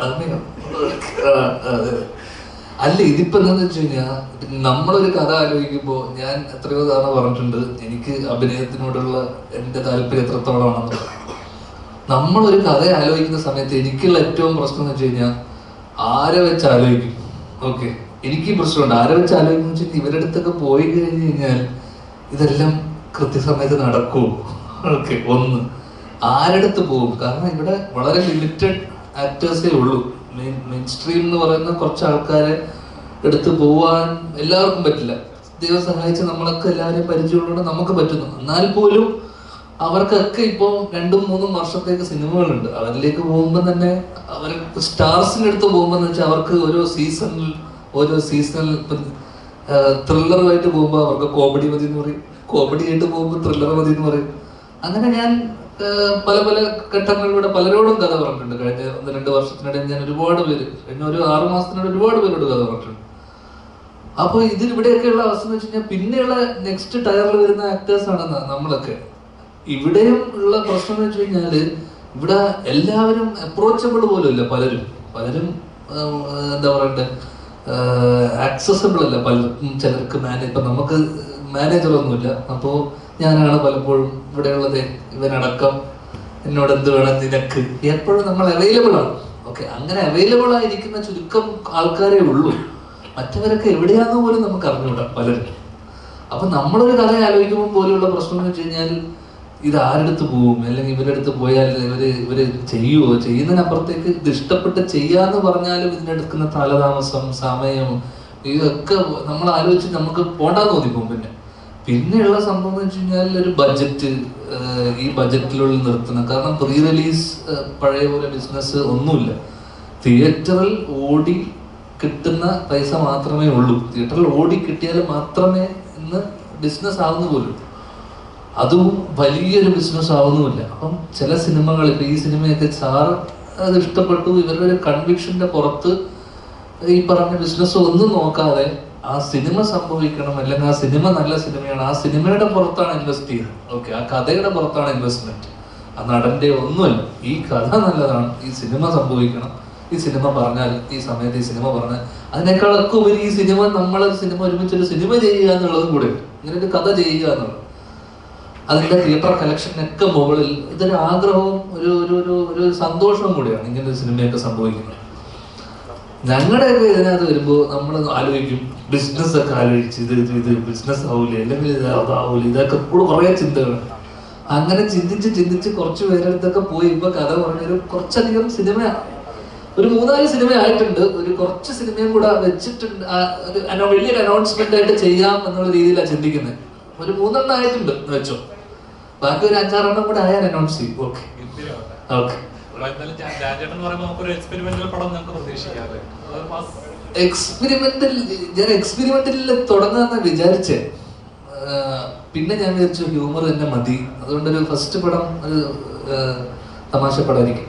കടമയോ? അല്ല, ഇതിപ്പോ എന്താന്ന് വെച്ച് കഴിഞ്ഞാൽ നമ്മളൊരു കഥ ആലോചിക്കുമ്പോൾ ഞാൻ എത്രയോ തവണ പറഞ്ഞിട്ടുണ്ട് എനിക്ക് അഭിനയത്തിനോടുള്ള എൻ്റെ താല്പര്യം എത്രത്തോളമാണെന്ന്. നമ്മളൊരു കഥ ആലോചിക്കുന്ന സമയത്ത് എനിക്കുള്ള ഏറ്റവും പ്രശ്നം എന്ന് വെച്ച് കഴിഞ്ഞാൽ ആരെ വെച്ച് ആലോചിക്കും. ഓക്കെ, എനിക്ക് പ്രശ്നമുണ്ട് ആരെ വെച്ച് ആലോചിക്കുന്ന വെച്ചാൽ ഇവരുടെ അടുത്തൊക്കെ പോയി കഴിഞ്ഞ് കഴിഞ്ഞാൽ ഇതെല്ലാം കൃത്യസമയത്ത് നടക്കുമോ? ഓക്കെ, ഒന്ന് ആരടുത്ത് പോകും? കാരണം ഇവിടെ വളരെ ലിമിറ്റഡ് ആക്ടേഴ്സേ ഉള്ളൂ. മെയിൻ സ്ട്രീം എന്ന് പറയുന്ന കുറച്ച് ആൾക്കാരെ എടുത്ത് പോവാൻ എല്ലാവർക്കും പറ്റില്ല. ദൈവം സഹായിച്ച് നമ്മളൊക്കെ എല്ലാവരെയും പരിചയമുള്ളതുകൊണ്ട് നമുക്ക് പറ്റുന്നു. എന്നാൽ പോലും അവർക്കൊക്കെ ഇപ്പോൾ 2-3 വർഷത്തേക്ക് സിനിമകളുണ്ട്. അവരിലേക്ക് പോകുമ്പോൾ തന്നെ അവർ സ്റ്റാർസിൻ്റെ അടുത്ത് പോകുമ്പോൾ എന്ന് വെച്ചാൽ അവർക്ക് ഓരോ സീസണൽ ത്രില്ലറുമായിട്ട് പോകുമ്പോൾ അവർക്ക് കോമഡി മതി എന്ന് പറയും, കോമഡി ആയിട്ട് പോകുമ്പോൾ ത്രില്ലർ മതി എന്ന് പറയും. അങ്ങനെ ഞാൻ പല ഘട്ടങ്ങളിലൂടെ പലരോടും കഥ പറഞ്ഞിട്ടുണ്ട്. കഴിഞ്ഞ 1-2 വർഷത്തിനിടയിൽ ഞാൻ ഒരുപാട് പേര്, കഴിഞ്ഞ ഒരു 6 മാസത്തിനിടെ ഒരുപാട് പേരോട് കഥ പറഞ്ഞിട്ടുണ്ട്. അപ്പോൾ ഇതിലിവിടെയൊക്കെയുള്ള അവസ്ഥ എന്ന് വെച്ച് കഴിഞ്ഞാൽ പിന്നെയുള്ള നെക്സ്റ്റ് ടയറിൽ വരുന്ന ആക്ടേഴ്സ് ആണ് നമ്മളൊക്കെ. ഇവിടെയും ഉള്ള പ്രശ്നം എന്ന് വെച്ച് കഴിഞ്ഞാൽ ഇവിടെ എല്ലാവരും അപ്രോച്ചബിൾ പോലും അല്ല. പലരും എന്താ പറയണ്ടേ, ആക്സസബിൾ അല്ല പലർക്കും. ചിലർക്ക് ഇപ്പം നമുക്ക് മാനേജറൊന്നുമില്ല. അപ്പോൾ ഞാനാണ് പലപ്പോഴും ഇവിടെയുള്ളത്. ഇവനടക്കം എന്നോട് എന്ത് വേണം നിനക്ക്, എപ്പോഴും നമ്മൾ അവൈലബിൾ ആണ്. ഓക്കെ, അങ്ങനെ അവൈലബിൾ ആയിരിക്കുന്ന ചുരുക്കം ആൾക്കാരേ ഉള്ളൂ. മറ്റവരൊക്കെ എവിടെയാണെന്ന് പോലും നമുക്ക് അറിഞ്ഞുകൂടാ പലരും. അപ്പൊ നമ്മളൊരു കഥ ആലോചിക്കുമ്പോൾ പോലെയുള്ള പ്രശ്നം എന്ന് വെച്ച് കഴിഞ്ഞാൽ ഇത് ആരെടുത്ത് പോവും, അല്ലെങ്കിൽ ഇവരുടെ അടുത്ത് പോയാൽ ഇവര് ചെയ്യുമോ? ചെയ്യുന്നതിനപ്പുറത്തേക്ക് ഇത് ഇഷ്ടപ്പെട്ട് ചെയ്യാന്ന് പറഞ്ഞാലും ഇതിനെടുക്കുന്ന കാലതാമസം, സമയം, ഇതൊക്കെ നമ്മൾ ആലോചിച്ച് നമുക്ക് പോണ്ടാന്ന് തോന്നിപ്പോകും. പിന്നെയുള്ള സംഭവം എന്ന് വെച്ച് കഴിഞ്ഞാൽ ഒരു ബഡ്ജറ്റ്, ഈ ബഡ്ജറ്റിലുള്ള നിർത്തുന്ന. കാരണം പ്രീ റിലീസ് പഴയ പോലെ ബിസിനസ് ഒന്നുമില്ല. തിയേറ്ററിൽ ഓടി കിട്ടുന്ന പൈസ മാത്രമേ ഉള്ളൂ. തിയേറ്ററിൽ ഓടി കിട്ടിയാൽ മാത്രമേ ഇന്ന് ബിസിനസ് ആവുന്ന പോലും. അതും വലിയൊരു ബിസിനസ് ആവുന്നുമില്ല. അപ്പം ചില സിനിമകൾ, ഇപ്പം ഈ സിനിമയൊക്കെ സാറ് അത് ഇഷ്ടപ്പെട്ടു, ഇവരുടെ ഒരു കൺവിക്ഷന്റെ പുറത്ത് ഈ പറഞ്ഞ ബിസിനസ് ഒന്നും നോക്കാതെ ആ സിനിമ സംഭവിക്കണം, അല്ലെങ്കിൽ ആ സിനിമ നല്ല സിനിമയാണ്, ആ സിനിമയുടെ പുറത്താണ് ഇൻവെസ്റ്റ് ചെയ്യുന്നത്. ഓക്കെ, ആ കഥയുടെ പുറത്താണ് ഇൻവെസ്റ്റ്മെന്റ്, ആ നടന്റെ ഒന്നുമല്ല. ഈ കഥ നല്ലതാണ്, ഈ സിനിമ സംഭവിക്കണം, ഈ സിനിമ പറഞ്ഞാൽ ഈ സമയത്ത് ഈ സിനിമ പറഞ്ഞാൽ അതിനേക്കാളൊക്കെ ഉപരി ഈ സിനിമ ഒരുമിച്ചൊരു സിനിമ ചെയ്യുക എന്നുള്ളതും കൂടെ, ഇങ്ങനെ ഒരു കഥ ചെയ്യുക എന്നുള്ളത്, അതിന്റെ തിയേറ്റർ കളക്ഷനൊക്കെ മുകളിൽ ഇതൊരു ആഗ്രഹവും ഒരു സന്തോഷവും കൂടിയാണ് ഇങ്ങനെ ഒരു സിനിമയൊക്കെ സംഭവിക്കുന്നത്. ഞങ്ങളുടെയൊക്കെ ഇതിനകത്ത് വരുമ്പോൾ നമ്മൾ ആലോചിക്കും, ബിസിനസ് ഒക്കെ ആലോചിച്ച് ഇത് ബിസിനസ് ആവൂലേ, അല്ലെങ്കിൽ ഇത് അതാവൂലേ, ഇതൊക്കെ കുറേ ചിന്തകൾ. അങ്ങനെ ചിന്തിച്ച് കുറച്ച് പേരെടുത്തൊക്കെ പോയി ഇപ്പൊ കഥ പറഞ്ഞൊരു കുറച്ചധികം സിനിമ, ഒരു 3-4 സിനിമ ആയിട്ടുണ്ട്. ഒരു കുറച്ച് സിനിമയും കൂടെ വെച്ചിട്ടുണ്ട്, വലിയൊരു അനൗൺസ്മെന്റ് ആയിട്ട് ചെയ്യാം എന്നുള്ള രീതിയിലാണ് ചിന്തിക്കുന്നത്. ഒരു 3 ആയിട്ടുണ്ട് എന്ന് വെച്ചോ, ബാക്കി ഒരു 5-6 കൂടെ ആയാൽ അനൗൺസ് ചെയ്യും. ഓക്കെ ഓക്കെ, എക്സ്പെരിമെന്റൽ തുടങ്ങാന്ന് വിചാരിച്ചേ. പിന്നെ ഞാൻ വിചാരിച്ചു ഹ്യൂമർ തന്നെ മതി. അതുകൊണ്ടൊരു ഫസ്റ്റ് പടം ഒരു തമാശ പടമായിരിക്കും.